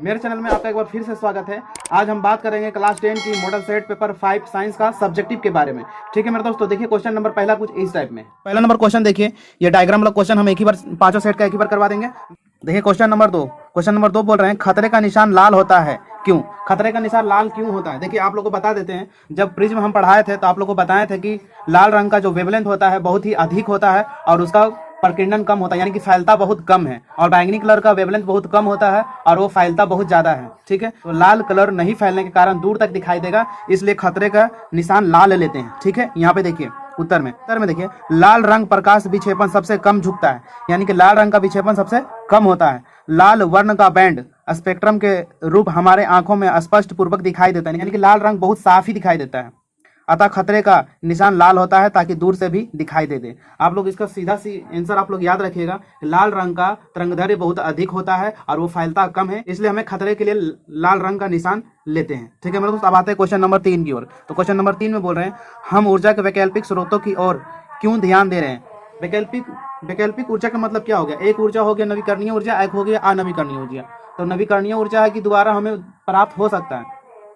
मेरे चैनल में आपका एक बार फिर से स्वागत है। आज हम बात करेंगे क्लास 10 की मॉडल सेट पेपर 5 साइंस का सब्जेक्टिव के बारे में। ठीक है मेरे दोस्तों, देखिए क्वेश्चन नंबर पहला कुछ इस टाइप में। पहला नंबर क्वेश्चन देखिए, ये डायग्राम वाला क्वेश्चन हम एक ही बार पांचों सेट का एक ही बार करवा देंगे। देखिए क्वेश्चन नंबर दो बोल रहे हैं खतरे का निशान लाल होता है क्यों? खतरे का निशान लाल क्यों होता है? देखिए आप लोग को बता देते हैं, जब प्रिज्म हम पढ़ाए थे तो आप लोग को बताए थे कि लाल रंग का जो वेवलेंथ होता है बहुत ही अधिक होता है और उसका प्रकीर्णन कम होता है, यानी कि फैलता बहुत कम है, और बैंगनी कलर का वेवलेंथ बहुत कम होता है और वो फैलता बहुत ज्यादा है। ठीक है, तो लाल कलर नहीं फैलने के कारण दूर तक दिखाई देगा, इसलिए खतरे का निशान लाल लेते हैं। ठीक है, यहाँ पे देखिए उत्तर में देखिए लाल रंग प्रकाश विक्षेपण सबसे कम झुकता है, यानी कि लाल रंग का विक्षेपण सबसे कम होता है। लाल वर्ण का बैंड स्पेक्ट्रम के रूप हमारे आंखों में स्पष्ट पूर्वक दिखाई देता है, यानी कि लाल रंग बहुत साफ ही दिखाई देता है। अतः खतरे का निशान लाल होता है ताकि दूर से भी दिखाई दे। आप लोग इसका सीधा सी आंसर आप लोग याद रखिएगा, लाल रंग का तरंगदैर्घ्य बहुत अधिक होता है और वो फैलता कम है, इसलिए हमें खतरे के लिए लाल रंग का निशान लेते हैं। ठीक है मेरे दोस्त, अब आते हैं क्वेश्चन नंबर 3 की ओर। तो क्वेश्चन नंबर 3 में बोल रहे हैं हम ऊर्जा के वैकल्पिक स्रोतों की ओर क्यों ध्यान दे रहे हैं? वैकल्पिक ऊर्जा का मतलब क्या हो गया? एक ऊर्जा हो गया नवीकरणीय ऊर्जा, एक हो गया अनवीकरणीय ऊर्जा। तो नवीकरणीय ऊर्जा है कि दोबारा हमें प्राप्त हो सकता है,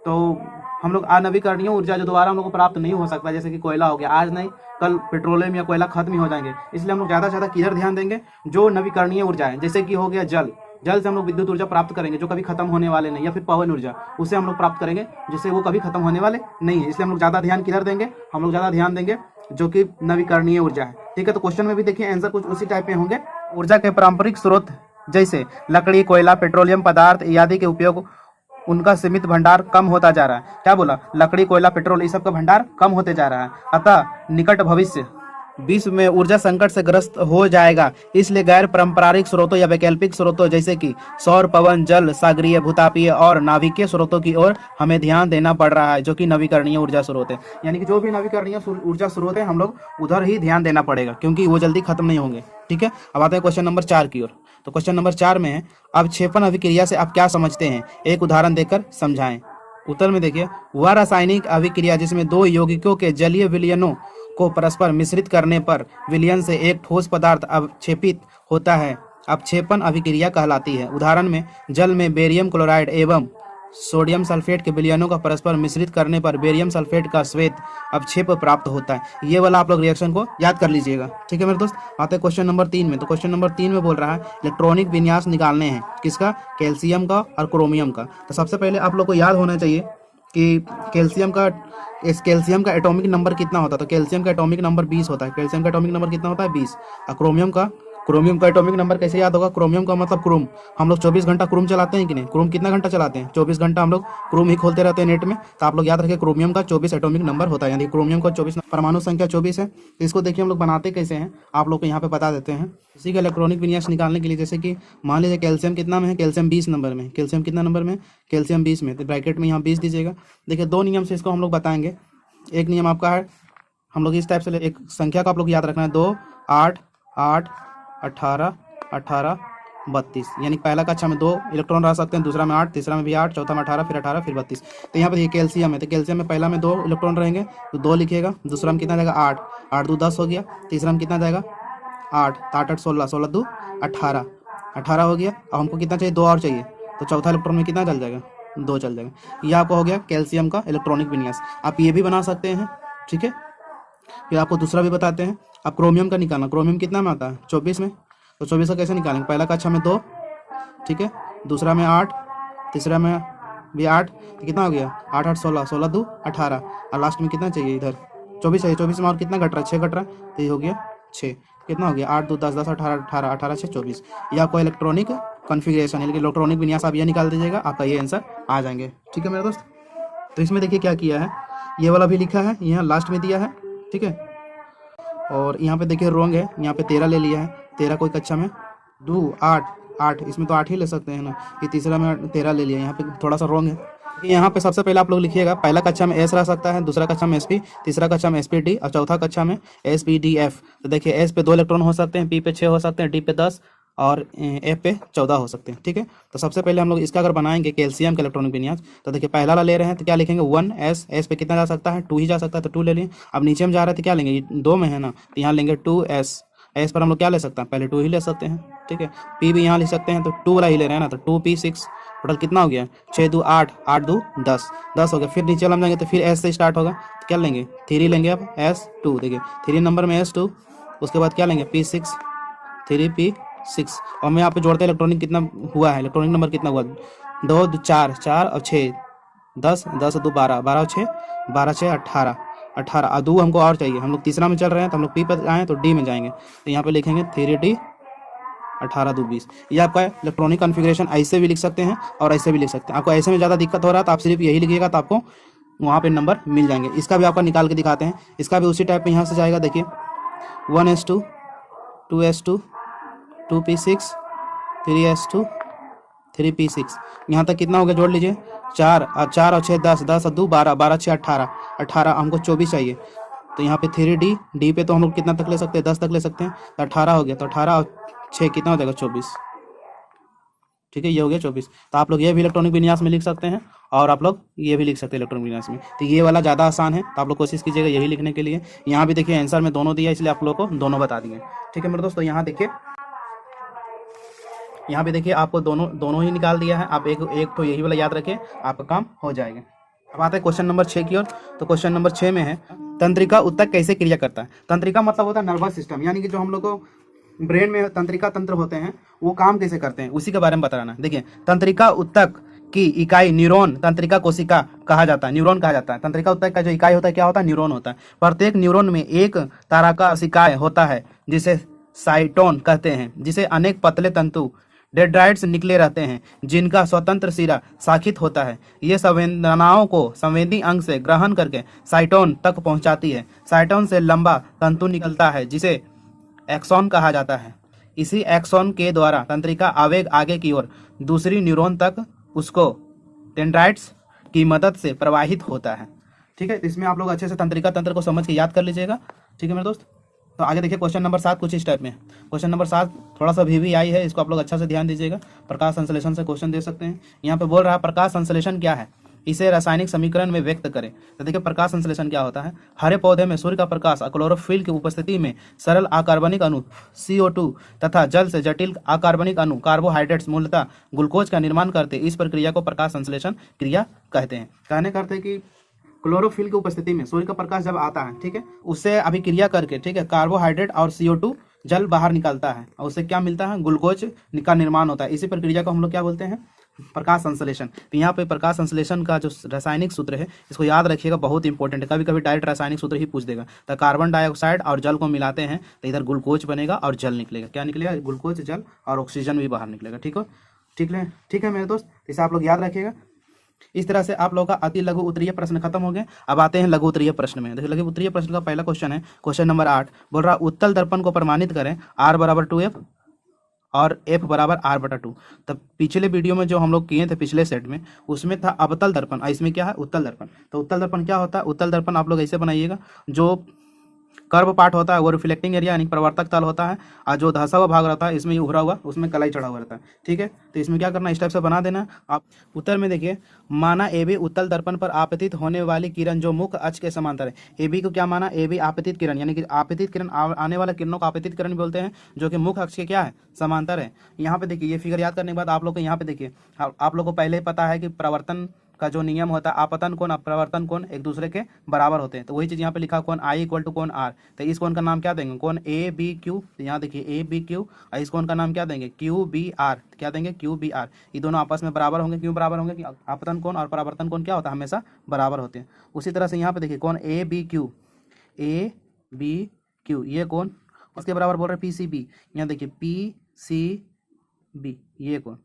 तो हम लोग अनवीकरणीय ऊर्जा जो दोबारा हम लोग को प्राप्त नहीं हो सकता, जैसे कि कोयला हो गया, आज नहीं कल पेट्रोलियम या कोयला खत्म ही हो जाएंगे, इसलिए हम लोग ज़्यादा से ज़्यादा किधर ध्यान देंगे? जो नवीकरणीय ऊर्जा है, जैसे कि हो गया जल से हम लोग विद्युत ऊर्जा प्राप्त करेंगे जो कभी खत्म होने वाले नहीं, या फिर पवन ऊर्जा उसे हम लोग प्राप्त करेंगे जिससे वो कभी खत्म होने वाले नहीं है, इसलिए हम लोग ज़्यादा ध्यान किधर देंगे? हम लोग ज़्यादा ध्यान देंगे जो कि नवीकरणीय ऊर्जा है। ठीक है, तो क्वेश्चन में भी देखिए आंसर कुछ उसी टाइप में होंगे। ऊर्जा के पारंपरिक स्रोत जैसे लकड़ी, कोयला, पेट्रोलियम पदार्थ इत्यादि के उपयोग उनका सीमित भंडार कम होता जा रहा है। क्या बोला? लकड़ी, कोयला, पेट्रोल, इस सब का भंडार कम होते जा रहा है। अतः निकट भविष्य विश्व में ऊर्जा संकट से ग्रस्त हो जाएगा, इसलिए गैर पारंपरिक स्रोतों या वैकल्पिक स्रोतों जैसे कि सौर, पवन, जल, सागरीय, भूतापीय और नाभिकीय स्रोतों की ओर हमें ध्यान देना पड़ रहा है, जो कि नवीकरणीय ऊर्जा स्रोत है। यानी कि जो भी नवीकरणीय ऊर्जा स्रोत है हम लोग उधर ही ध्यान देना पड़ेगा, क्योंकि वो जल्दी खत्म नहीं होंगे। ठीक है, अब आते हैं क्वेश्चन नंबर 4 की ओर। तो क्वेश्चन नंबर 4 में है अवक्षेपण अभिक्रिया से आप क्या समझते हैं? एक उदाहरण देकर समझाएं। उत्तर में देखिए वह रासायनिक अभिक्रिया जिसमें दो यौगिकों के जलीय विलयनों को परस्पर मिश्रित करने पर विलयन से एक ठोस पदार्थ अवक्षेपित होता है, अवक्षेपण अभिक्रिया कहलाती है। उदाहरण में जल में बेरियम क्लोराइड एवं सोडियम सल्फेट के विलयनों का परस्पर मिश्रित करने पर बेरियम सल्फेट का श्वेत अवक्षेप प्राप्त होता है। ये वाला आप लोग रिएक्शन को याद कर लीजिएगा। ठीक है मेरे दोस्त, आते हैं क्वेश्चन नंबर 3 में। तो क्वेश्चन नंबर 3 में बोल रहा है इलेक्ट्रॉनिक विन्यास निकालने हैं, किसका? कैल्शियम का और क्रोमियम का। तो सबसे पहले आप लोग को याद होना चाहिए कि कैल्शियम का एटॉमिक नंबर कितना होता है? तो कैल्शियम का एटॉमिक नंबर 20 होता है। कैल्शियम का एटॉमिक नंबर कितना होता है? 20। और क्रोमियम का एटॉमिक नंबर कैसे याद होगा? क्रोमियम का मतलब क्रोम, हम लोग 24 घंटा क्रोम चलाते हैं कि नहीं? क्रोम कितना घंटा चलाते हैं? 24 घंटा हम लोग क्रोम ही खोलते रहते हैं नेट में। तो आप लोग याद रखें क्रोमियम का 24 एटॉमिक नंबर होता है, यानी क्रोमियम का 24 परमाणु संख्या 24 है। तो इसको देखिए हम लोग बनाते कैसे हैं, आप लोग को यहाँ पे बता देते हैं। इसी का इलेक्ट्रॉनिक विन्यास निकालने के लिए, जैसे कि मान लीजिए कैल्शियम कितना में है? कैल्शियम 20 नंबर में। कैल्शियम कितना नंबर में? कैल्शियम 20 में। तो ब्रैकेट में यहाँ 20 दीजिएगा। देखिए दो नियम से इसको हम लोग बताएंगे। एक नियम आपका है, हम लोग इस टाइप से एक संख्या का आप लोग याद रखना है, 2 8 8 18 18 32, यानी पहला कक्षा में 2 इलेक्ट्रॉन रह सकते हैं, दूसरा में 8, तीसरा में भी 8, चौथा में 18, फिर 32। तो यहाँ पर ये कैल्शियम है, तो कैल्शियम में पहला में 2 इलेक्ट्रॉन रहेंगे तो 2 लिखिएगा। दूसरा में कितना जाएगा? 8, 8 2 10 हो गया। तीसरा में कितना जाएगा? 8, 8 8 16, 16 2 18, 18 हो गया। अब हमको कितना चाहिए? 2 और चाहिए, तो चौथा इलेक्ट्रॉन में कितना चल जाएगा? 2 चल जाएगा। यह आपका हो गया कैल्शियम का इलेक्ट्रॉनिक विन्यास। आप ये भी बना सकते हैं। ठीक है, फिर आपको दूसरा भी बताते हैं। आप क्रोमियम का निकालना। क्रोमियम कितना में आता है? 24 में। तो 24 का कैसे निकालेंगे? पहला कक्षा में 2, ठीक है, दूसरा में 8, तीसरा में भी 8, तो कितना हो गया? 8 8 16, 16 2 18, और लास्ट में कितना चाहिए? इधर 24 है। 24 में और कितना घट रहा है? 6 घट रहा है, तो ये हो गया 6। कितना हो गया? 8 2 10 10 18 18 18 6 24। यह आपको इलेक्ट्रॉनिक कॉन्फ़िगरेशन यानी कि इलेक्ट्रॉनिक विन्यास आप ये निकाल दीजिएगा, आपका ये आंसर आ जाएंगे। ठीक है मेरे दोस्त, तो इसमें देखिए क्या किया है, ये वाला भी लिखा है, यहाँ लास्ट में दिया है। ठीक है, और यहाँ पे देखिए रॉन्ग है, यहाँ पे 13 ले लिया है। 13 कोई कक्षा में 2 8 8, इसमें तो 8 ही ले सकते हैं ना। ये तीसरा में 13 ले लिया, यहाँ पे थोड़ा सा रॉन्ग है। यहाँ पे सबसे पहले आप लोग लिखिएगा, पहला कक्षा में एस रह सकता है, दूसरा कक्षा में एसपी, तीसरा कक्षा में एसपीडी और चौथा कक्षा में एसपीडीएफ। तो देखिए एस पे 2 इलेक्ट्रॉन हो सकते हैं, पी पे 6 हो सकते हैं, डी पे 10 और एफ पे 14 हो सकते हैं। ठीक है, तो सबसे पहले हम लोग इसका अगर बनाएंगे कैल्शियम का इलेक्ट्रॉनिक विन्यास, तो देखिए पहला वाला ले रहे हैं तो क्या लिखेंगे? 1 एस पे कितना जा सकता है? 2 ही जा सकता है, तो 2 ले लिए। अब नीचे में जा रहे हैं तो क्या लेंगे? 2 में है ना, तो यहाँ लेंगे 2 एस। एस पर हम लोग क्या ले सकते हैं? पहले 2 ही ले सकते हैं। ठीक है, पी भी यहाँ ले सकते हैं, तो 2 वाला ही ले रहे हैं ना, तो 2p6 टोटल कितना हो गया, 6 2 8, 8 2 10, 10 हो गया। फिर नीचे हम जाएंगे तो फिर एस से स्टार्ट होगा, तो क्या लेंगे 3 लेंगे अब S2, देखिए 3 नंबर में S2, उसके बाद क्या लेंगे P6, 3P6। और मैं यहाँ पे जोड़ते इलेक्ट्रॉनिक कितना हुआ है, इलेक्ट्रॉनिक नंबर कितना हुआ, 2 2 4 4 और 6 10, 10 2 12, 12 और 6 12 6 18, 18 और 2 हमको और चाहिए। हम लोग तीसरा में चल रहे हैं तो हम लोग P पर आए तो D में जाएंगे, तो यहाँ पे लिखेंगे 3D 18 2 20। ये आपका इलेक्ट्रॉनिक कॉन्फ़िगरेशन ऐसे भी लिख सकते हैं और ऐसे भी लिख सकते हैं। आपको ऐसे में ज़्यादा दिक्कत हो रहा है तो आप सिर्फ यही लिखिएगा तो आपको वहाँ पे नंबर मिल जाएंगे। इसका भी आपका निकाल के दिखाते हैं, इसका भी उसी टाइप में यहाँ से जाएगा। देखिए 1S2 2S2 2P6 3S2 3P6, यहाँ तक कितना हो गया, जोड़ लीजिए 4 और 4 और 6 10, 10 और 2 12, 12 6 18, 18 हमको 24 चाहिए। तो यहाँ पे 3D, डी पे तो हम लोग कितना तक ले सकते हैं, 10 तक ले सकते हैं, तो 18 हो गया। तो 18 और 6 कितना हो जाएगा, 24। ठीक है, ये हो गया 24। तो आप लोग ये भी इलेक्ट्रॉनिक विन्यास में लिख सकते हैं और आप लोग ये भी लिख सकते हैं इलेक्ट्रॉनिक विन्यास में। तो ये वाला ज़्यादा आसान है, तो आप लोग कोशिश कीजिएगा यही लिखने के लिए। यहाँ भी देखिए आंसर में दोनों दिया, इसलिए आप लोग को दोनों बता दिए। ठीक है मेरे दोस्तों, यहाँ देखिए, यहाँ पे देखिए आपको दोनों ही निकाल दिया है। आप एक तो यही वाला याद रखें, आपका काम हो जाएगा। अब आते हैं क्वेश्चन नंबर 6 की ओर। तो क्वेश्चन नंबर 6 में है, तंत्रिका उत्तक कैसे क्रिया करता है। तंत्रिका मतलब होता है नर्वस सिस्टम, यानी कि जो हम लोग को ब्रेन में तंत्रिका तंत्र होते हैं वो काम कैसे करते हैं, उसी के बारे में बताना। देखिए तंत्रिका उत्तक की इकाई न्यूरॉन तंत्रिका कोशिका कहा जाता है, न्यूरॉन कहा जाता है। तंत्रिका उत्तक का जो इकाई होता है क्या होता है, न्यूरॉन होता है। प्रत्येक न्यूरॉन में एक तारका कोशिकाएं होता है जिसे साइटोन कहते हैं, जिसे अनेक पतले तंतु डेंड्राइट्स निकले रहते हैं जिनका स्वतंत्र सिरा शाखित होता है। ये संवेदनाओं को संवेदी अंग से ग्रहण करके साइटोन तक पहुंचाती है। साइटोन से लंबा तंतु निकलता है जिसे एक्सॉन कहा जाता है। इसी एक्सॉन के द्वारा तंत्रिका आवेग आगे की ओर दूसरी न्यूरॉन तक उसको डेंड्राइट्स की मदद से प्रवाहित होता है। ठीक है, इसमें आप लोग अच्छे से तंत्रिका तंत्र को समझ के याद कर लीजिएगा। ठीक है मेरे दोस्त, तो आगे देखिए क्वेश्चन नंबर 7 कुछ इस टाइप में। क्वेश्चन नंबर 7 थोड़ा सा VVI है, इसको आप लोग अच्छा से ध्यान दीजिएगा। प्रकाश संश्लेषण से क्वेश्चन दे सकते हैं। यहाँ पे बोल रहा है प्रकाश संश्लेषण क्या है, इसे रासायनिक समीकरण में व्यक्त करें। तो देखिए प्रकाश संश्लेषण क्या होता है। हरे पौधे में सूर्य का प्रकाश क्लोरोफिल की उपस्थिति में सरल अकार्बनिक अणु CO2 तथा जल से जटिल अकार्बनिक अणु कार्बोहाइड्रेट्स मूलतः ग्लूकोज का निर्माण करते। इस प्रक्रिया को प्रकाश संश्लेषण क्रिया कहते हैं। कहने करते हैं कि क्लोरोफिल की उपस्थिति में सूर्य का प्रकाश जब आता है, ठीक है, उससे अभिक्रिया करके, ठीक है, कार्बोहाइड्रेट और CO2 जल बाहर निकलता है और उससे क्या मिलता है, ग्लूकोज का निर्माण होता है। इसी प्रक्रिया को हम लोग क्या बोलते हैं, प्रकाश संश्लेषण। तो यहाँ पे प्रकाश संश्लेषण का जो रासायनिक सूत्र है इसको याद रखिएगा, बहुत इंपॉर्टेंट है। कभी कभी डायरेक्ट रासायनिक सूत्र ही पूछ देगा। तो कार्बन डाइऑक्साइड और जल को मिलाते हैं तो इधर ग्लूकोज बनेगा और जल निकलेगा। क्या निकलेगा, ग्लूकोज, जल और ऑक्सीजन भी बाहर निकलेगा। ठीक है मेरे दोस्त, इसे आप लोग याद रखिएगा। इस तरह से आप लोगों का अति लघु उत्तरीय प्रश्न खत्म हो गए। अब आते हैं लघु उत्तरीय प्रश्न में। देखिए लघु उत्तरीय प्रश्न का पहला क्वेश्चन है, क्वेश्चन नंबर 8। बोल रहा उत्तल दर्पण को प्रमाणित करें, R = 2F और F = R/2। तब पिछले वीडियो में जो हम लोग किए थे पिछले सेट में, उसमें था अवतल दर्पण और इसमें क्या है, उत्तल दर्पण। तो उत्तल दर्पण क्या होता है, उत्तल दर्पण आप लोग ऐसे बनाइएगा, जो कर्व पार्ट होता है वो रिफ्लेक्टिंग एरिया यानी प्रवर्तक तल होता है, और जो धंसा हुआ भाग रहता है इसमें ये उभरा हुआ उसमें कलाई चढ़ा हुआ रहता है। ठीक है, तो इसमें क्या करना, इस टाइप से बना देना। आप उत्तर में देखिए, माना AB उत्तल दर्पण पर आपतित होने वाली किरण जो मुख्य अक्ष के समांतर है। AB को क्या माना, AB आपतित किरण, यानी कि आपतित किरण, आने वाला किरणों को आपतित किरण बोलते हैं, जो कि मुख्य अक्ष के क्या है, समांतर है। यहाँ पे देखिए, ये फिगर याद करने के बाद आप लोग को यहाँ पे देखिए, आप लोग को पहले ही पता है कि प्रवर्तन का जो नियम होता है, आपतन कोण अपवर्तन कोण एक दूसरे के बराबर होते हैं। तो वही चीज यहाँ पे लिखा, कोण I = कोण R। तो इस कोण का नाम क्या देंगे, कोण ABQ। तो यहाँ देखिए ABQ, और इस कोण का नाम क्या देंगे, QBR। क्या देंगे, QBR। ये दोनों आपस में बराबर होंगे। क्यों बराबर होंगे, कि आपतन कोण और परावर्तन कोण क्या होता है, हमेशा बराबर होते हैं। उसी तरह से यहाँ पे देखिए, कोण ABQ ये कोण, उसके बराबर बोल रहे PCB। यहाँ देखिए PCB, ये कोण।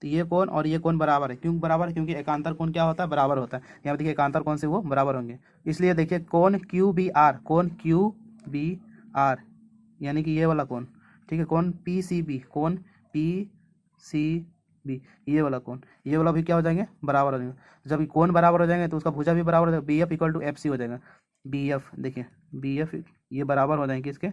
तो ये कोण और ये कोण बराबर है। क्यों बराबर है, क्योंकि एकांतर कोण क्या होता है, बराबर होता है। यहाँ देखिए एकांतर कोण से वो बराबर होंगे, इसलिए देखिए कोण QBR, कोण QBR यानी कि ये वाला कोण, ठीक है, कोण PCB, कोण PCB, ये वाला कोण, ये वाला भी क्या हो जाएंगे, बराबर हो जाएंगे। जब कोण बराबर हो जाएंगे तो उसका भुजा भी बराबर हो जाएगा। BF = FC हो जाएगा। BF देखिए, BF ये बराबर हो जाएंगे इसके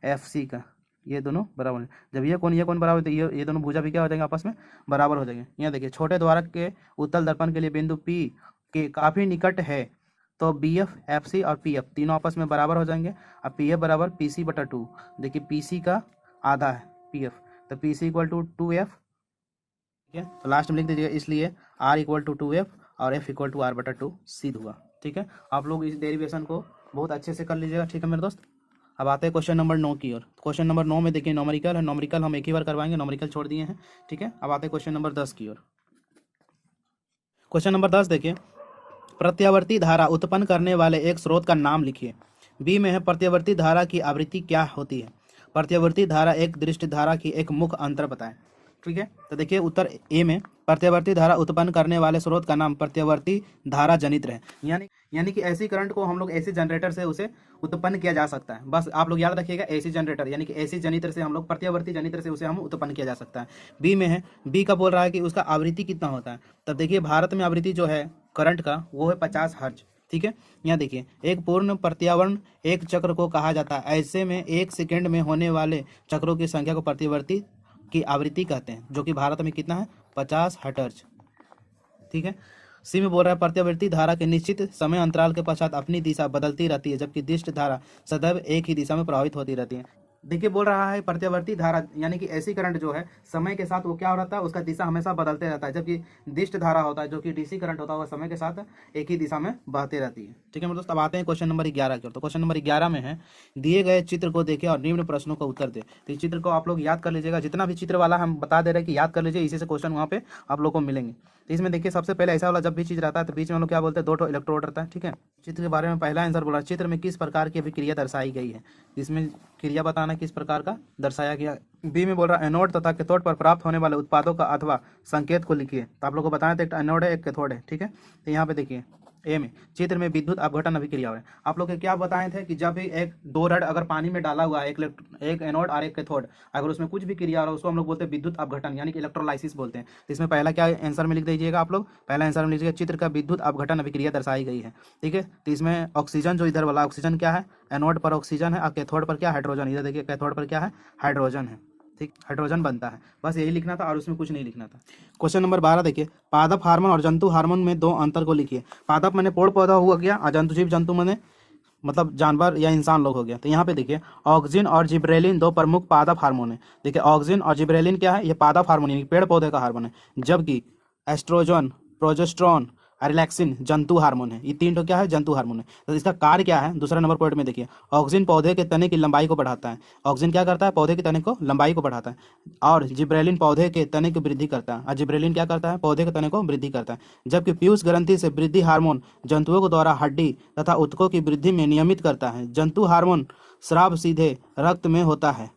FC का, ये दोनों बराबर है। जब ये कोण बराबर, तो ये दोनों भुजा भी क्या हो जाएंगे, आपस में बराबर हो जाएंगे। यहाँ देखिए, छोटे द्वारक के उत्तल दर्पण के लिए बिंदु P के काफी निकट है तो BF, FC और PF तीनों आपस में बराबर हो जाएंगे। अब PF = PC/2। देखिए PC का आधा है PF, तो PC = 2F ठीक है। तो लास्ट में लिख दीजिएगा, इसलिए R इक्वल टू 2F और F इक्वल टू R/2 हुआ। ठीक है, आप लोग इस डेरिवेशन को बहुत अच्छे से कर लीजिएगा। ठीक है मेरे दोस्त, अब आते हैं क्वेश्चन नंबर 9 की ओर। क्वेश्चन नंबर 9 में देखिए नॉमेरिकल है, नॉमेरिकल हम एक ही बार करवाएंगे, नॉमेरिकल छोड़ दिए हैं। ठीक है, अब आते हैं क्वेश्चन नंबर 10 की ओर। क्वेश्चन नंबर 10 देखिए, प्रत्यावर्ती धारा उत्पन्न करने वाले एक स्रोत का नाम लिखिए। बी में है प्रत्यावर्ती धारा की आवृत्ति क्या होती है। प्रत्यावर्ती धारा एक दृष्टि धारा की एक मुख्य अंतर बताएं। ठीक है, तो देखिए उत्तर ए में प्रत्यावर्ती धारा उत्पन्न करने वाले स्रोत का नाम प्रत्यावर्ती धारा जनित्र है। यानी कि ऐसी करंट को हम लोग ऐसी जनरेटर से उसे उत्पन्न किया जा सकता है। बस आप लोग याद रखिएगा, एसी जनरेटर यानी कि एसी जनित्र से हम लोग प्रत्यावर्ती जनित्र से उसे हम उत्पन्न किया जा सकता है। बी में है, बी का बोल रहा है कि उसका आवृत्ति कितना होता है। तब देखिए भारत में आवृत्ति जो है करंट का वो है 50 हर्ट्ज। ठीक है, यहाँ देखिए एक पूर्ण प्रत्यावर्तन एक चक्र को कहा जाता है। ऐसे में एक सेकेंड में होने वाले चक्रों की संख्या को प्रत्यावर्ती की आवृत्ति कहते हैं, जो कि भारत में कितना है 50 हर्ट्ज। ठीक है, सी में बोल रहा है प्रत्यावर्ती धारा के निश्चित समय अंतराल के पश्चात अपनी दिशा बदलती रहती है, जबकि दिष्ट धारा सदैव एक ही दिशा में प्रभावित होती रहती है। देखिए बोल रहा है प्रत्यावर्ती धारा यानी कि ऐसी करंट जो है समय के साथ वो क्या हो रहता है, उसका दिशा हमेशा बदलते रहता है, जबकि दिष्ट धारा होता है जो कि डीसी करंट होता है, वह समय के साथ एक ही दिशा में बहती रहती है। ठीक है मेरे दोस्त, अब आते हैं क्वेश्चन नंबर 11 की ओर। तो क्वेश्चन नंबर 11 में है, दिए गए चित्र को देखें और निम्न प्रश्नों का उत्तर दें। तो इस चित्र को आप लोग याद कर लीजिएगा, जितना भी चित्र वाला हम बता दे रहे हैं कि याद कर लीजिए, इसी से क्वेश्चन वहाँ पे आप लोग को मिलेंगे। तो इसमें देखिए सबसे पहले ऐसा वाला जब भी चीज रहता है तो बीच में हम लोग क्या बोलते हैं, 2 इलेक्ट्रोड रहता है। ठीक है, चित्र के बारे में पहला आंसर बोला, चित्र में किस प्रकार की अभिक्रिया दर्शाई गई है। इसमें क्रिया बताना किस प्रकार का दर्शाया गया। बी में बोल रहा है एनोड तथा कैथोड पर प्राप्त होने वाले उत्पादों का अथवा संकेत को लिखिए। तो आप लोग को बताना था एक एनोड है एक कैथोड है। ठीक है, तो यहाँ पे देखिए ए में चित्र में विद्युत अपघटन अभिक्रिया है। आप लोग के क्या बताए थे कि जब भी एक 2 रड अगर पानी में डाला हुआ है, एक एनोड और एक कैथोड, अगर उसमें कुछ भी क्रिया हो रहा है उसको हम लोग बोलते हैं विद्युत अपघटन यानी कि इलेक्ट्रोलाइसिस बोलते हैं। तो इसमें पहला क्या आंसर में लिख दीजिएगा आप लोग, पहला आंसर में लीजिएगा चित्र का विद्युत अपघटन अभिक्रिया दर्शाई गई है। ठीक है, तो इसमें ऑक्सीजन जो इधर वाला ऑक्सीजन क्या है, एनोड पर ऑक्सीजन है और कैथोड पर क्या हाइड्रोजन। इधर देखिए कैथोड पर क्या है, हाइड्रोजन है। ठीक, हाइड्रोजन बनता है, बस यही लिखना था और उसमें कुछ नहीं लिखना था। क्वेश्चन नंबर 12 देखिए, पादप हार्मोन और जंतु हार्मोन में 2 अंतर को लिखिए। पादप मैंने पेड़ पौधा हुआ गया और जंतु जीव जंतु मैंने मतलब जानवर या इंसान लोग हो गया। तो यहाँ पे देखिए ऑक्सिन और जिब्रेलिन 2 प्रमुख पादप हार्मोन है। देखिए ऑक्सिन और जिब्रेलिन क्या है, ये पादप हार्मोन यानी पेड़ पौधे का हार्मोन है, जबकि एस्ट्रोजन, प्रोजेस्टेरोन, रिलैक्सिन जंतु हार्मोन है। ये 3 तो क्या है, जंतु हार्मोन है। तो इसका कार्य क्या है, दूसरा नंबर पॉइंट में देखिए, ऑक्सिन पौधे के तने की लंबाई को बढ़ाता है। ऑक्सिन क्या करता है, पौधे के तने को लंबाई को बढ़ाता है, और जिब्रेलिन पौधे के तने की वृद्धि करता है। और जिब्रेलिन क्या करता है, पौधे के तने को वृद्धि करता है। जबकि पीयूष ग्रंथि से वृद्धि हार्मोन जंतुओं के द्वारा हड्डी तथा ऊतकों की वृद्धि में नियमित करता है। जंतु हार्मोन स्राव सीधे रक्त में होता है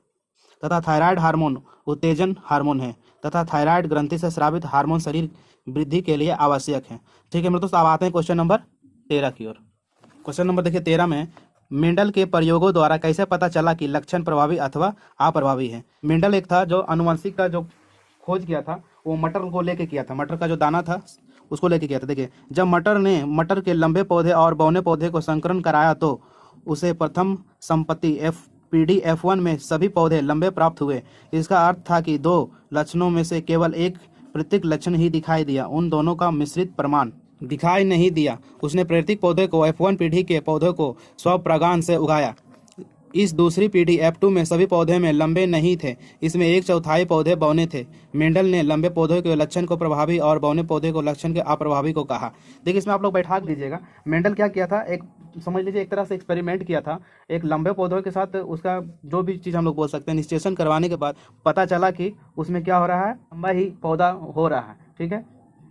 तथा थायराइड हार्मोन उत्तेजन हार्मोन है तथा थायराइड ग्रंथि से स्रावित हार्मोन शरीर वृद्धि के लिए आवश्यक है। ठीक है मेरे दोस्तों, अब आते हैं क्वेश्चन नंबर 13 की ओर। क्वेश्चन नंबर देखिए 13 में, मेंडल के प्रयोगों द्वारा कैसे पता चला कि लक्षण प्रभावी अथवा अप्रभावी है। मेंडल एक था जो अनुवांशिक का जो खोज किया था, वो मटर को लेके किया था, मटर का जो दाना था उसको लेके किया था। देखिए जब मटर ने मटर के लंबे पौधे और बौने पौधे को संकरण कराया तो उसे प्रथम संपत्ति पीढ़ी F1 में सभी पौधे लंबे प्राप्त हुए। इसका अर्थ था कि 2 लक्षणों में से केवल एक प्रत्येक लक्षण ही दिखाई दिया, उन दोनों का मिश्रित प्रमाण दिखाई नहीं दिया। उसने प्रत्येक पौधे को F1 पीढ़ी के पौधों को स्वपरागण से उगाया। इस दूसरी पीढ़ी F2 में सभी पौधे में लंबे नहीं थे, इसमें 1/4 पौधे बौने थे। मेंडल ने लंबे पौधे के लक्षण को प्रभावी और बौने पौधे को लक्षण के अप्रभावी को कहा। देखिए इसमें आप लोग बैठा दीजिएगा, मेंडल क्या किया था, एक समझ लीजिए एक तरह से एक्सपेरिमेंट किया था। एक लंबे पौधों के साथ उसका जो भी चीज़ हम लोग बोल सकते हैं, निश्चेषण करवाने के बाद पता चला कि उसमें क्या हो रहा है, लंबा ही पौधा हो रहा है। ठीक है,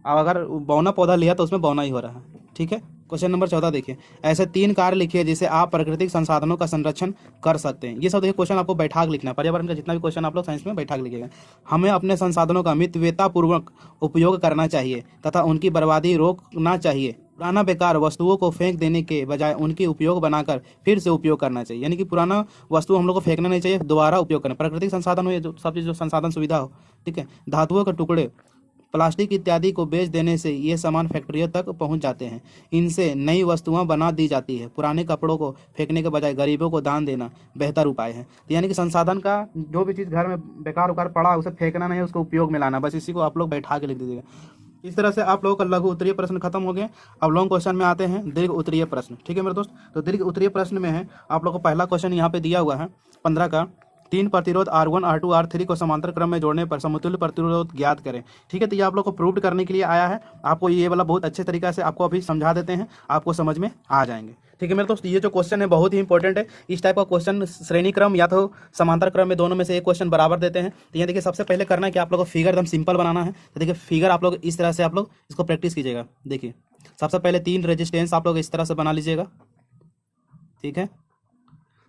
अब अगर बौना पौधा लिया तो उसमें बौना ही हो रहा है। ठीक है, क्वेश्चन नंबर 14 देखिए, ऐसे 3 कार्य लिखिए जिसे आप प्राकृतिक संसाधनों का संरक्षण कर सकते हैं। ये सब देखिए क्वेश्चन आपको बैठा के लिखना है, पर्यावरण का जितना भी क्वेश्चन आप लोग साइंस में बैठा के लिखिएगा। हमें अपने संसाधनों का मितव्ययतापूर्वक उपयोग करना चाहिए तथा उनकी बर्बादी रोकना चाहिए। पुराना बेकार वस्तुओं को फेंक देने के बजाय उनकी उपयोग बनाकर फिर से उपयोग करना चाहिए। यानी कि पुराना वस्तु हम लोग को फेंकना नहीं चाहिए, दोबारा उपयोग करना। प्राकृतिक संसाधन हो, जो सब चीज़ जो संसाधन सुविधा हो। ठीक है, धातुओं के टुकड़े, प्लास्टिक इत्यादि को बेच देने से ये सामान फैक्ट्रियों तक पहुंच जाते हैं, इनसे नई वस्तुएं बना दी जाती है। पुराने कपड़ों को फेंकने के बजाय गरीबों को दान देना बेहतर उपाय है। तो यानी कि संसाधन का जो भी चीज़ घर में बेकार उकार पड़ा उसे फेंकना नहीं, उसको उपयोग में लाना, बस इसी को आप लोग बैठा के लिख दीजिएगा। इस तरह से आप लोगों का लघु उत्तरीय प्रश्न खत्म हो गए। अब लॉन्ग क्वेश्चन में आते हैं, दीर्घ उत्तरीय प्रश्न। ठीक है मेरे दोस्त, तो दीर्घ उत्तरीय प्रश्न में है आप लोग को पहला क्वेश्चन यहाँ पे दिया हुआ है 15 का, तीन प्रतिरोध R1 R2 R3 को समांतर क्रम में जोड़ने पर समतुल्य प्रतिरोध ज्ञात करें। ठीक है, तो ये आप लोग को प्रूव करने के लिए आया है। आपको ये वाला बहुत अच्छे तरीके से आपको अभी समझा देते हैं, आपको समझ में आ जाएंगे। ठीक है मेरे दोस्त, ये जो क्वेश्चन है बहुत ही इंपॉर्टेंट है। इस टाइप का क्वेश्चन श्रेणी क्रम या तो समांतर क्रम में दोनों में से एक क्वेश्चन बराबर देते हैं। तो ये देखिए सबसे पहले करना है कि आप लोग को फिगर एकदम सिंपल बनाना है। तो देखिए फिगर आप लोग इस तरह से आप लोग इसको प्रैक्टिस कीजिएगा। देखिए सबसे पहले 3 रेजिस्टेंस आप लोग इस तरह से बना लीजिएगा। ठीक है,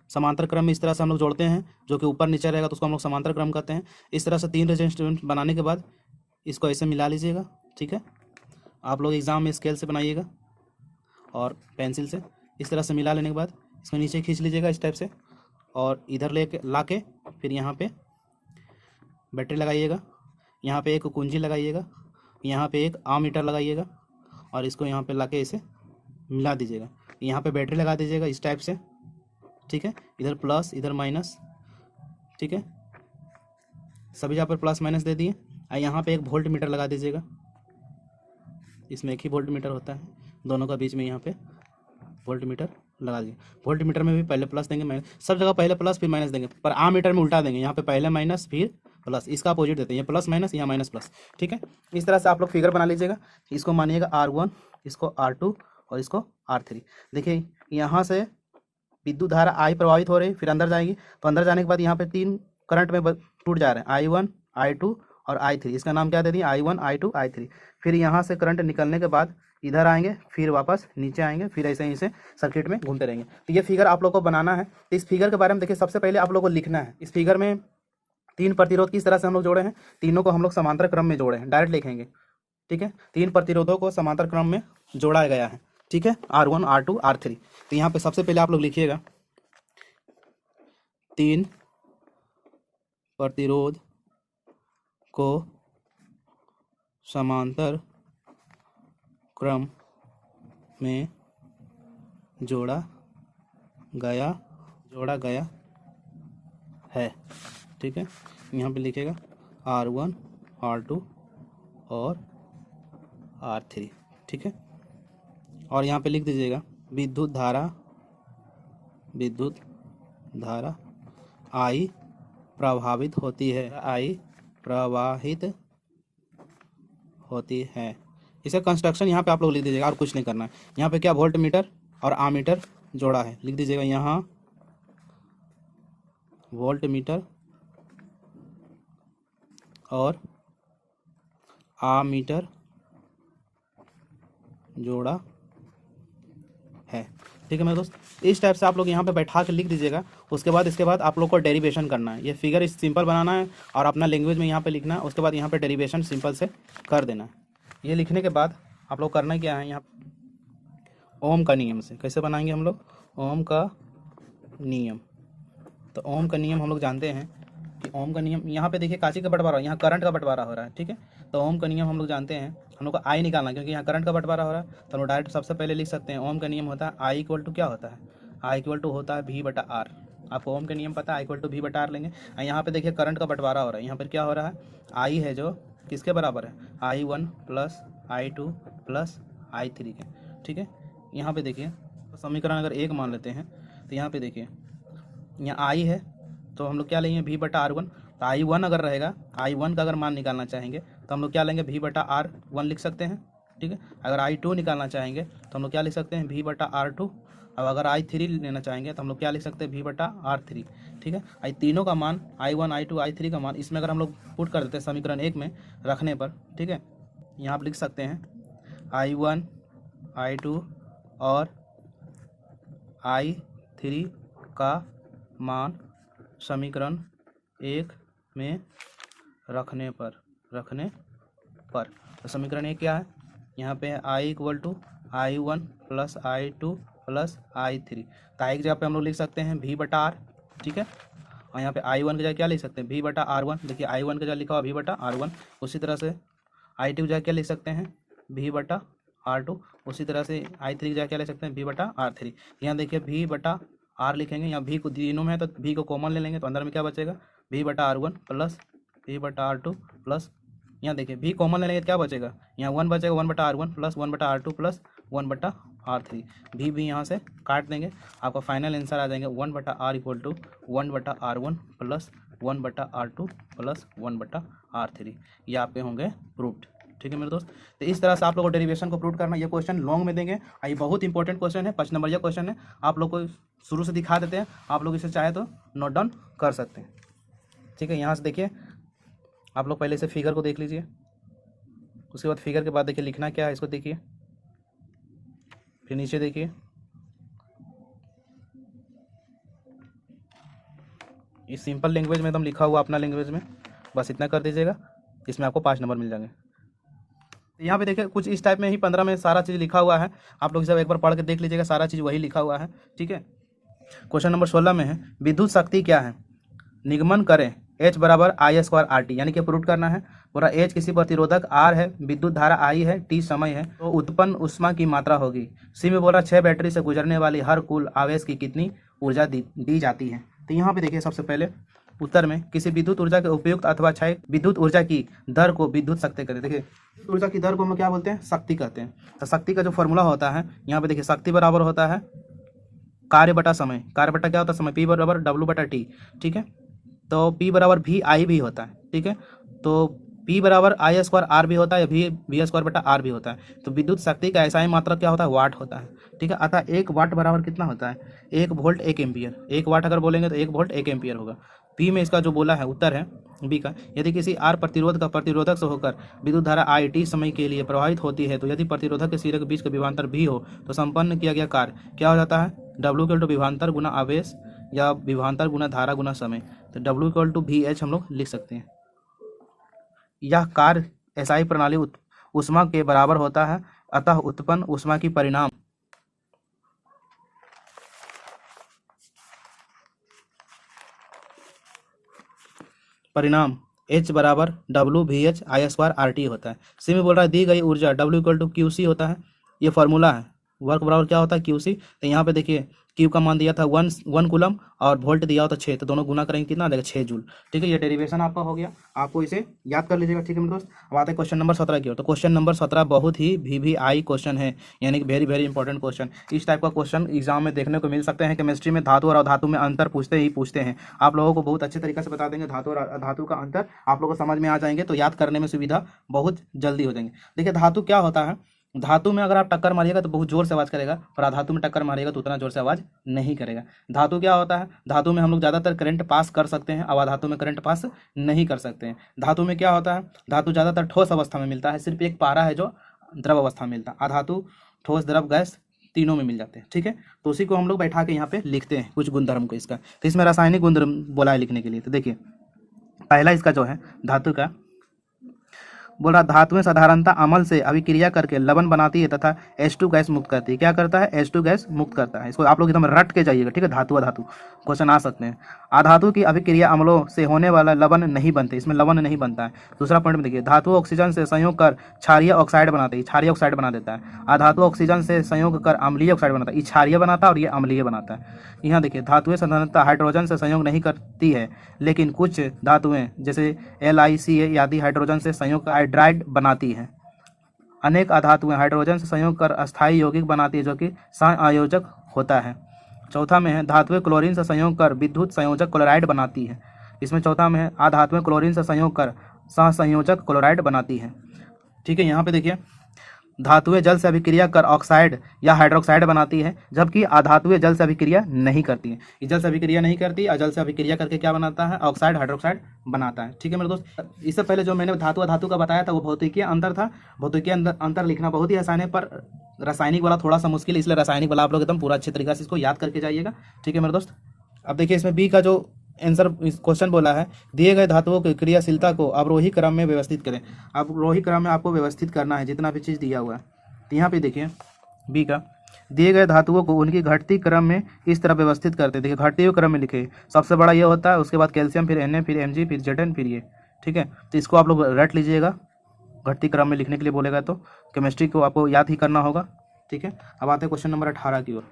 समांतर क्रम में इस तरह से हम लोग जोड़ते हैं, जो कि ऊपर नीचे रहेगा तो उसको हम लोग समांतर क्रम कहते हैं। इस तरह से 3 रेजिस्टेंस बनाने के बाद इसको ऐसे मिला लीजिएगा। ठीक है, आप लोग एग्जाम में स्केल से बनाइएगा और पेंसिल से। इस तरह से मिला लेने के बाद इसको नीचे खींच लीजिएगा इस टाइप से, और इधर लेके ला के फिर यहाँ पे बैटरी लगाइएगा, यहाँ पे एक कुंजी लगाइएगा, यहाँ पे एक आममीटर लगाइएगा और इसको यहाँ पे ला के इसे मिला दीजिएगा। यहाँ पे बैटरी लगा दीजिएगा इस टाइप से। ठीक है, इधर प्लस इधर माइनस। ठीक है, सभी जगह पर प्लस माइनस दे दिए। और यहाँ पे एक वोल्ट मीटर लगा दीजिएगा। इसमें एक ही वोल्ट मीटर होता है, दोनों का बीच में यहाँ पे वोल्ट मीटर लगा दीजिए। वोल्ट मीटर में भी पहले प्लस देंगे, माइनस, सब जगह पहले प्लस फिर माइनस देंगे, पर आम मीटर में उल्टा देंगे। यहाँ पे पहले माइनस फिर प्लस, इसका अपोजिट देते हैं, ये प्लस माइनस, यहाँ माइनस प्लस। ठीक है, इस तरह से आप लोग फिगर बना लीजिएगा। इसको मानिएगा R1, इसको R2 और इसको R3। देखिए यहाँ से विद्युत धारा I प्रभावित हो रही, फिर अंदर जाएगी, तो अंदर जाने के बाद यहाँ पे 3 करंट में टूट जा रहे हैं, I1 I2 और I3। इसका नाम क्या दे दिए, I1 I2 I3। फिर यहाँ से करंट निकलने के बाद इधर आएंगे, फिर वापस नीचे आएंगे, फिर ऐसे ही से सर्किट में घूमते रहेंगे। तो ये फिगर आप लोग को बनाना है। तो इस फिगर के बारे में देखिए, सबसे पहले आप लोग को लिखना है। इस फिगर में 3 प्रतिरोध किस तरह से हम लोग जोड़े हैं, तीनों को हम लोग समांतर क्रम में जोड़े हैं, डायरेक्ट लिखेंगे। ठीक है, 3 प्रतिरोधों को समांतर क्रम में जोड़ा गया है। ठीक है, R1 R2 R3। तो यहाँ पे सबसे पहले आप लोग लिखिएगा 3 प्रतिरोध को समांतर क्रम में जोड़ा गया है। ठीक है, यहाँ पे लिखेगा R1 R2 और R3। ठीक है, और यहाँ पे लिख दीजिएगा विद्युत धारा I प्रवाहित होती है। इसका कंस्ट्रक्शन यहाँ पे आप लोग लिख दीजिएगा, और कुछ नहीं करना है। यहाँ पे क्या वोल्ट मीटर और आमीटर जोड़ा है, लिख दीजिएगा यहाँ वोल्ट मीटर और आमीटर जोड़ा है। ठीक है मेरे दोस्त, इस टाइप से आप लोग यहाँ पे बैठा के लिख दीजिएगा। उसके बाद इसके बाद आप लोग को डेरिवेशन करना है। ये फिगर इस सिंपल बनाना है और अपना लैंग्वेज में यहाँ पे लिखना है। उसके बाद यहाँ पे डेरिवेशन सिंपल से कर देना है। ये लिखने के बाद आप लोग करना क्या है, यहाँ ओम का नियम से कैसे बनाएंगे हम लोग, ओम का नियम। तो ओम का नियम हम लोग जानते हैं कि ओम का नियम, यहाँ पे देखिए कांची का बंटवारा, यहाँ करंट का बंटवारा हो रहा है। ठीक है, तो ओम का नियम हम लोग जानते हैं, हम लोग को आई निकालना है, क्योंकि यहाँ करंट का बंटवारा हो रहा है। तो हम लोग डायरेक्ट सबसे पहले लिख सकते हैं ओम का नियम होता है आई इक्वल टू क्या होता है, आई इक्वल टू होता है V/R। आपको ओम का नियम पता है, आई इक्वल टू V/R लेंगे। यहाँ पे देखिए करंट का बंटवारा हो रहा है, यहाँ पर क्या हो रहा है, आई है जो किसके बराबर है, I1 + I2 + I3 के। ठीक है, यहाँ पे देखिए समीकरण अगर 1 मान लेते हैं, तो यहाँ पे देखिए यहाँ I है, तो हम लोग क्या लेंगे V/R1। तो I1 अगर रहेगा, I1 का अगर मान निकालना चाहेंगे तो हम लोग क्या लेंगे V/R1 लिख सकते हैं। ठीक है, अगर I2 निकालना चाहेंगे तो हम लोग क्या लिख सकते हैं V/R2। अब अगर I3 लेना चाहेंगे तो हम लोग क्या लिख सकते हैं V/R3। ठीक है, आई तीनों का मान I1 I2 I3 का मान इसमें अगर हम लोग पुट कर देते हैं समीकरण 1 में रखने पर, ठीक है, यहाँ आप लिख सकते हैं I1 I2 और I3 का मान समीकरण 1 में रखने पर तो समीकरण 1 क्या है, यहाँ पे है I equal to I1 + I2 + I3। तो I की जगह पे हम लोग लिख सकते हैं V/R। ठीक है, और यहाँ पे I1 की जगह क्या लिख सकते हैं V/R1। देखिए I1 की जगह लिखा हुआ V/R1। उसी तरह से I2 की जगह क्या लिख सकते हैं V/R2। उसी तरह से I3 की जगह क्या लिख सकते हैं V/R3। यहाँ देखिए V/R लिखेंगे, यहाँ V को तीनों में है तो V को कॉमन ले लेंगे, तो अंदर में क्या बचेगा V/R1 + V/R2 प्लस, यहाँ देखिए V कॉमन ले लेंगे तो क्या बचेगा, यहाँ 1 बचेगा 1/R1 + 1/R2 + 1/R3। भी यहाँ से काट देंगे, आपका फाइनल आंसर आ जाएंगे 1/R equal to 1/R1 plus 1/R2 plus 1/R3। ये आपके होंगे प्रूफ्ड। ठीक है मेरे दोस्त, तो इस तरह से आप लोगों को डेरिवेशन को प्रूव करना। ये क्वेश्चन लॉन्ग में देंगे और ये बहुत इंपॉर्टेंट क्वेश्चन है, 5 नंबर का क्वेश्चन है। आप लोग को शुरू से दिखा देते हैं, आप लोग इसे चाहे तो नोट डाउन कर सकते हैं। ठीक है, यहाँ से देखिए, आप लोग पहले से फिगर को देख लीजिए, उसके बाद फिगर के बाद देखिए लिखना क्या है, इसको देखिए, फिर नीचे देखिए, इस सिंपल लैंग्वेज में एकदम लिखा हुआ अपना लैंग्वेज में, बस इतना कर दीजिएगा, इसमें आपको 5 नंबर मिल जाएंगे। यहाँ पे देखिए कुछ इस टाइप में ही 15 में सारा चीज़ लिखा हुआ है, आप लोग सब एक बार पढ़ के देख लीजिएगा, सारा चीज़ वही लिखा हुआ है। ठीक है, क्वेश्चन नंबर 16 में है विद्युत शक्ति क्या है, निगमन करें H बराबर I² RT, यानी कि प्रूव करना है। पूरा H किसी प्रतिरोधक R है, विद्युत धारा I है, T समय है, तो उत्पन्न ऊष्मा की मात्रा होगी। सी में बोल रहा 6 बैटरी से गुजरने वाली हर कुल आवेश की कितनी ऊर्जा दी जाती है। तो यहाँ पे देखिए सबसे पहले उत्तर में किसी विद्युत ऊर्जा के उपयुक्त अथवा क्षय विद्युत ऊर्जा की दर को विद्युत शक्ति कहते हैं। देखिए विद्युत ऊर्जा की दर को हम लोग क्या बोलते हैं, शक्ति कहते हैं। तो शक्ति का जो फॉर्मूला होता है यहाँ पे देखिए, शक्ति बराबर होता है कार्य बटा समय। कार्य बटा क्या होता है, समय, P बराबर W/T। ठीक है, तो P बराबर VI भी होता है। ठीक है, तो P बराबर I² R भी होता है, V²/R भी होता है। तो विद्युत शक्ति का ऐसा ही मात्रा क्या होता है, वाट होता है। ठीक है, अतः 1 वाट बराबर कितना होता है, 1 वोल्ट 1 एम्पियर। 1 वाट अगर बोलेंगे तो 1 वोल्ट 1 एम्पियर होगा। P में इसका जो बोला है उत्तर है B का। यदि किसी R प्रतिरोध का प्रतिरोधक से होकर विद्युत धारा I T समय के लिए प्रवाहित होती है, तो यदि प्रतिरोधक के सिरे के बीच का विभवांतर भी हो, तो संपन्न किया गया कार्य क्या हो जाता है, W = विभवांतर गुना आवेश या विभवांतर गुना धारा गुना समय। तो W = VH हम लोग लिख सकते हैं। यह कार्य SI प्रणाली ऊष्मा के बराबर होता है, अतः उत्पन्न ऊष्मा की परिणाम H बराबर WVH I² RT होता है। सी में बोल रहा है दी गई ऊर्जा W = QC होता है, ये फॉर्मूला है। वर्क बराबर क्या होता है, QC। तो यहाँ पे देखिए Q का मान दिया था 1 कूलम और वोल्ट दिया होता 6, तो दोनों गुना करेंगे कितना आ जाएगा, 6 जूल। ठीक है, ये डेरिवेशन आपका हो गया, आपको इसे याद कर लीजिएगा। ठीक है मेरे दोस्त, अब आते हैं क्वेश्चन नंबर 17 की ओर। तो क्वेश्चन नंबर 17 बहुत ही VVI क्वेश्चन है, यानी कि वेरी वेरी इंपॉर्टेंट क्वेश्चन। इस टाइप का क्वेश्चन एग्जाम में देखने को मिल सकते हैं। केमिस्ट्री में धातु और अधातु में अंतर पूछते हैं। आप लोगों को बहुत अच्छे तरीके से बता देंगे धातु और अधातु का अंतर, आप लोगों को समझ में आ जाएंगे, तो याद करने में सुविधा बहुत जल्दी हो जाएंगे। देखिए धातु क्या होता है, धातु में अगर आप टक्कर मारिएगा तो बहुत जोर से आवाज़ करेगा, और अधातु में टक्कर मारिएगा तो उतना जोर से आवाज़ नहीं करेगा। धातु क्या होता है, धातु में हम लोग ज़्यादातर करंट पास कर सकते हैं, और अधातु में करंट पास नहीं कर सकते हैं। धातु में क्या होता है, धातु ज़्यादातर ठोस अवस्था में मिलता है, सिर्फ एक पारा है जो द्रव अवस्था में मिलता है। अधातु ठोस, द्रव, गैस तीनों में मिल जाते हैं। ठीक है, तो उसी को हम लोग बैठा के यहाँ पे लिखते हैं कुछ गुणधर्म को इसका। तो इसमें रासायनिक गुणधर्म बोला है लिखने के लिए। तो देखिए पहला इसका जो है धातु का, बोल रहा धातुएं साधारणतः अम्ल से अभिक्रिया करके लवण बनाती है तथा H2 गैस मुक्त करती है। क्या करता है, H2 गैस मुक्त करता है। इसको आप लोग एकदम रट के जाइएगा। ठीक है, धातु अधातु क्वेश्चन आ सकते हैं। अधातु की अभिक्रिया अम्लों से होने वाला लवण नहीं बनते, इसमें लवण नहीं बनता है। दूसरा पॉइंट में देखिए, धातु ऑक्सीजन से संयोग कर क्षारीय ऑक्साइड बनाते हैं, क्षारीय ऑक्साइड बना देता है। अधातु ऑक्सीजन से संयोग कर अम्लीय ऑक्साइड बनाता है, ये क्षारीय बनाता है और ये अम्लीय बनाता है। यहाँ देखिए धातुएं साधारणतः हाइड्रोजन से संयोग नहीं करती है, लेकिन कुछ धातुएं जैसे LiCa आदि हाइड्रोजन से संयोग हाइड्राइड बनाती है। अनेक अधातुएं हाइड्रोजन से संयोग कर अस्थायी यौगिक बनाती है, जो कि सहसंयोजक होता है। चौथा में है धातुएं क्लोरीन से संयोग कर विद्युत संयोजक क्लोराइड बनाती है। इसमें चौथा में है अधातुएं क्लोरीन से संयोग कर सहसंयोजक क्लोराइड बनाती है। ठीक है, यहाँ पे देखिए धातुएं जल से अभिक्रिया कर ऑक्साइड या हाइड्रोक्साइड बनाती है, जबकि अधातुएं जल से अभिक्रिया नहीं करती है। ये जल से अभिक्रिया नहीं करती और जल से अभिक्रिया करके क्या बनाता है, ऑक्साइड हाइड्रोक्साइड बनाता है। ठीक है मेरे दोस्त, इससे पहले जो मैंने धातु अधातु का बताया था वो भौतिकीय अंतर था। भौतिकीय अंतर लिखना बहुत ही आसान है, पर रासायनिक वाला थोड़ा सा मुश्किल है, इसलिए रासायनिक वाला आप लोग एकदम पूरा अच्छे तरीके से इसको याद करके जाइएगा। ठीक है मेरे दोस्त, अब देखिए इसमें बी का जो आंसर क्वेश्चन बोला है, दिए गए धातुओं की क्रियाशीलता को अवरोही क्रम में व्यवस्थित करें। अवरोही क्रम में आपको व्यवस्थित करना है जितना भी चीज़ दिया हुआ है। तो यहाँ पे देखिए बी का, दिए गए धातुओं को उनकी घटती क्रम में इस तरह व्यवस्थित करते हैं। देखिए घटती हुए क्रम में लिखे, सबसे बड़ा ये होता है, उसके बाद कैल्शियम, फिर Na, फिर Mg, फिर Zn, फिर ये। ठीक है, तो इसको आप लोग रट लीजिएगा, घटती क्रम में लिखने के लिए बोलेगा तो केमिस्ट्री को आपको याद ही करना होगा। ठीक है, अब आते हैं क्वेश्चन नंबर 18 की ओर।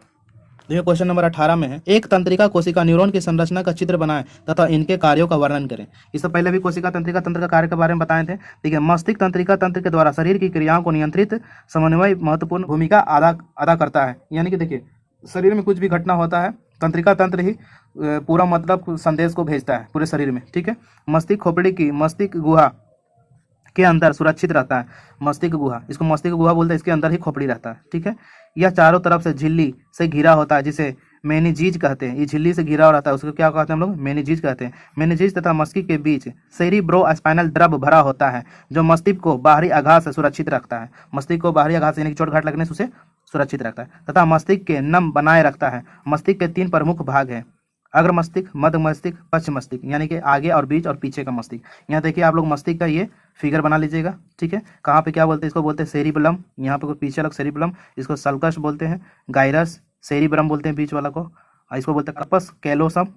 देखिए क्वेश्चन नंबर 18 में है, एक तंत्रिका कोशिका न्यूरॉन की संरचना का चित्र बनाएं तथा इनके कार्यों का वर्णन करें। इससे पहले भी कोशिका तंत्रिका तंत्र का कार्य के बारे में बताए थे। ठीक है, मस्तिष्क तंत्रिका तंत्र के द्वारा शरीर की क्रियाओं को नियंत्रित समन्वय महत्वपूर्ण भूमिका अदा करता है। यानी कि देखिए शरीर में कुछ भी घटना होता है, तंत्रिका तंत्र ही पूरा मतलब संदेश को भेजता है पूरे शरीर में। ठीक है, मस्तिष्क खोपड़ी की मस्तिष्क गुहा के अंदर सुरक्षित रहता है। मस्तिष्क गुहा, इसको मस्तिष्क गुहा बोलते हैं, इसके अंदर ही खोपड़ी रहता है। ठीक है, यह चारों तरफ से झिल्ली से घिरा होता है जिसे मेनिजीज कहते हैं। ये झिल्ली से घिरा रहता है, उसको क्या कहते हैं हम लोग? मेनिजीज कहते हैं। मेनिजीज तथा मस्तिष्क के बीच सेरिब्रोस्पाइनल द्रव भरा होता है जो मस्तिष्क को बाहरी आघात से सुरक्षित रखता है। मस्तिष्क को बाहरी आघात से यानी चोट घाट लगने से उसे सुरक्षित रखता है तथा मस्तिष्क के नम बनाए रखता है। मस्तिष्क के 3 प्रमुख भाग हैं, अग्र मस्तिष्क, मध्य मस्तिष्क, पश्च मस्तिष्क, यानी कि आगे और बीच और पीछे का मस्तिष्क। यहाँ देखिए आप लोग मस्तिष्क का ये फिगर बना लीजिएगा। ठीक है, कहाँ पे क्या बोलते हैं? इसको बोलते हैं सेरिबलम, यहाँ पे पीछे अलग सेरिबलम, इसको सल्कस बोलते हैं, गायरस, सेरिब्रम बोलते हैं बीच वाला को, और इसको बोलते हैं कर्पस कैलोसम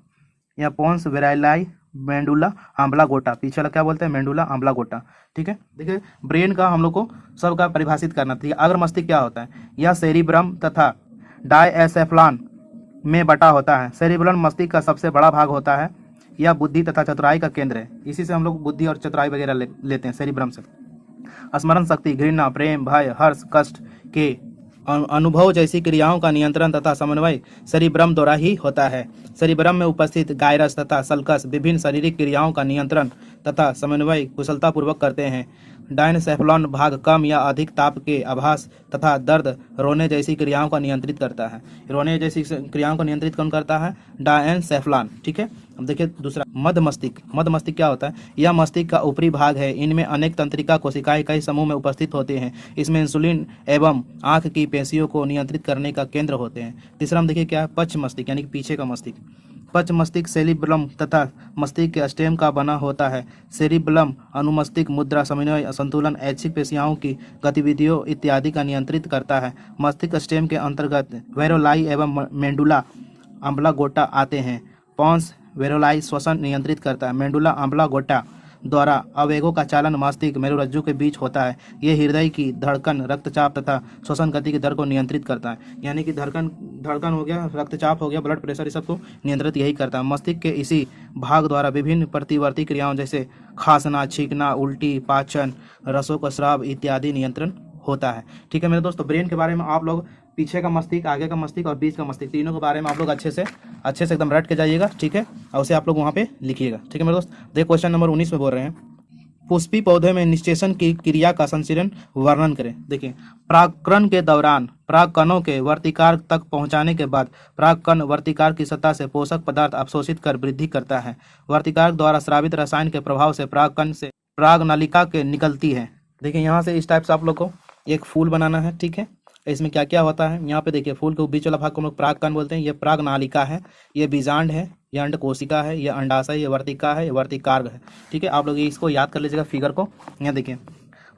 या पोन्स वेराइलाई, मेंडुला आम्बलागोटा, पीछे वाला क्या बोलते हैं? मेंडुला आम्बलागोटा। ठीक है, देखिए ब्रेन का हम लोग को सबका परिभाषित करना था। अग्र मस्तिष्क क्या होता है? यह सेरिब्रम तथा डायएसेफ्लॉन में बटा होता है। सेरिब्रम मस्तिष्क का सबसे बड़ा भाग होता है। यह बुद्धि तथा चतुराई का केंद्र है। इसी से हम लोग बुद्धि और चतुराई वगैरह लेते हैं सेरिब्रम से। स्मरण शक्ति, घृणा, प्रेम, भय, हर्ष, कष्ट के अनुभव जैसी क्रियाओं का नियंत्रण तथा समन्वय सेरिब्रम द्वारा ही होता है। सेरिब्रम में उपस्थित गायरस तथा सल्कस विभिन्न शारीरिक क्रियाओं का नियंत्रण तथा समन्वय कुशलतापूर्वक करते हैं। डायनसेफ्लॉन भाग कम या अधिक ताप के आभास तथा दर्द, रोने जैसी क्रियाओं का नियंत्रित करता है। रोने जैसी क्रियाओं को नियंत्रित कौन करता है? डायनसेफ्लॉन। ठीक है, अब देखिए दूसरा मध्य मस्तिष्क। मध्य मस्तिष्क क्या होता है? यह मस्तिष्क का ऊपरी भाग है। इनमें अनेक तंत्रिका कोशिकाएं कई समूह में उपस्थित होते हैं। इसमें इंसुलिन एवं आंख की पेशियों को नियंत्रित करने का केंद्र होते हैं। तीसरा हम देखिए क्या है? पश्च मस्तिष्क, यानी कि पीछे का मस्तिष्क। पश्च मस्तिष्क सेरिब्रम तथा मस्तिष्क के स्टेम का बना होता है। सेरिब्रम अनुमस्तिष्क मुद्रा, समन्वय, संतुलन, ऐच्छिक पेशियों की गतिविधियों इत्यादि का नियंत्रित करता है। मस्तिष्क स्टेम के अंतर्गत वेरोलाई एवं मेंडुला आम्बलागोटा आते हैं। पॉन्स वेरोलाई श्वसन नियंत्रित करता है। मेंडुला आम्बलागोटा द्वारा आवेगों का चालन मस्तिष्क मेरुरज्जु के बीच होता है। ये हृदय की धड़कन, रक्तचाप तथा श्वसन गति की दर को नियंत्रित करता है। यानी कि धड़कन हो गया, रक्तचाप हो गया, ब्लड प्रेशर, इस सबको नियंत्रित यही करता है। मस्तिष्क के इसी भाग द्वारा विभिन्न प्रतिवर्ती क्रियाओं जैसे खांसना, छींकना, उल्टी, पाचन, रसों का स्राव इत्यादि नियंत्रण होता है। ठीक है मेरे दोस्तों, ब्रेन के बारे में आप लोग पीछे का मस्तिष्क, आगे का मस्तिष्क और बीच का मस्तिष्क, तीनों के बारे में आप लोग अच्छे से एकदम रट के जाइएगा। ठीक है, और उसे आप लोग वहाँ पे लिखिएगा। ठीक है मेरे दोस्त, देखिए क्वेश्चन नंबर 19 में बोल रहे हैं, पुष्पी पौधे में निषेचन की क्रिया का संचरण वर्णन करें। देखिए परागकण के दौरान परागकणों के वर्तिकार तक पहुंचाने के बाद परागकण वर्तिकार की सतह से पोषक पदार्थ अवशोषित कर वृद्धि करता है। वर्तिकार द्वारा स्रावित रसायन के प्रभाव से परागकण से पराग नलिका के निकलती है। देखिए यहाँ से इस टाइप से आप लोग को एक फूल बनाना है। ठीक है, इसमें क्या क्या होता है? यहाँ पे देखिए फूल के बीच वाला भाग को हम लोग परागकण बोलते हैं। ये पराग नालिका है, ये बीजांड है, ये अंड कोशिका है, ये अंडाशय, ये वर्तिका है, ये वर्तिकार्ग है। ठीक है, आप लोग इसको याद कर लीजिएगा फिगर को। यहाँ देखिए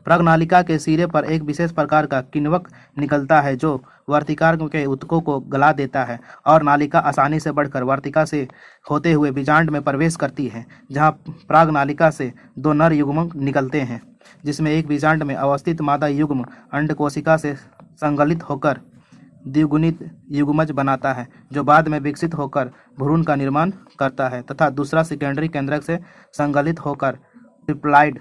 पराग नालिका के सिरे पर एक विशेष प्रकार का किण्वक निकलता है जो वर्तिकार्ग के ऊतकों को गला देता है और नालिका आसानी से बढ़कर वर्तिका से होते हुए बीजांड में प्रवेश करती है, जहाँ पराग नालिका से 2 नर युग्मक निकलते हैं, जिसमें एक बीजांड में अवस्थित मादा युग्म अंड कोशिका से संगलित होकर द्विगुणित युग्मज बनाता है, जो बाद में विकसित होकर भ्रूण का निर्माण करता है, तथा दूसरा सेकेंडरी केंद्रक से संगलित होकर ट्रिप्लॉइड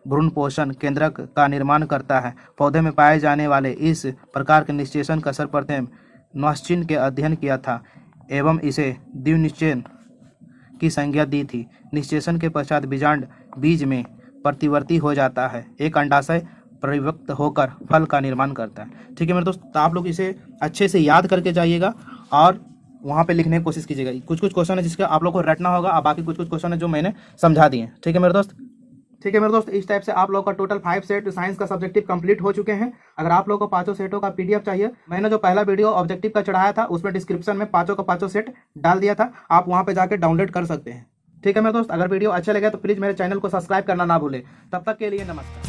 भ्रूण पोषण केंद्रक का निर्माण करता है। पौधे में पाए जाने वाले इस प्रकार के निषेचन का सर्वप्रथम नॉस्चिन के अध्ययन किया था एवं इसे द्विनिषेचन की संज्ञा दी थी। निषेचन के पश्चात बीजांड बीज में प्रतिवर्ती हो जाता है, एक अंडाशय परिव्यक्त होकर फल का निर्माण करता है। ठीक है मेरे दोस्त, तो आप लोग इसे अच्छे से याद करके जाइएगा और वहाँ पे लिखने की कोशिश कीजिएगा। कुछ कुछ क्वेश्चन है जिसका आप लोग को रटना होगा, और बाकी कुछ कुछ क्वेश्चन है जो मैंने समझा दिए। ठीक है मेरे दोस्त, ठीक है मेरे दोस्त, इस टाइप से आप लोग का टोटल 5 सेट साइंस का सब्जेक्टिव कंप्लीट हो चुके हैं। अगर आप लोग को 5 सेटों का पीडीएफ चाहिए, मैंने जो पहला वीडियो ऑब्जेक्टिव का चढ़ाया था उसमें डिस्क्रिप्शन में 5 का 5 सेट डाल दिया था, आप वहाँ पे जाके डाउनलोड कर सकते हैं। ठीक है मेरे दोस्त, अगर वीडियो अच्छा लगे तो प्लीज़ मेरे चैनल को सब्सक्राइब करना ना भूलें। तब तक के लिए नमस्कार।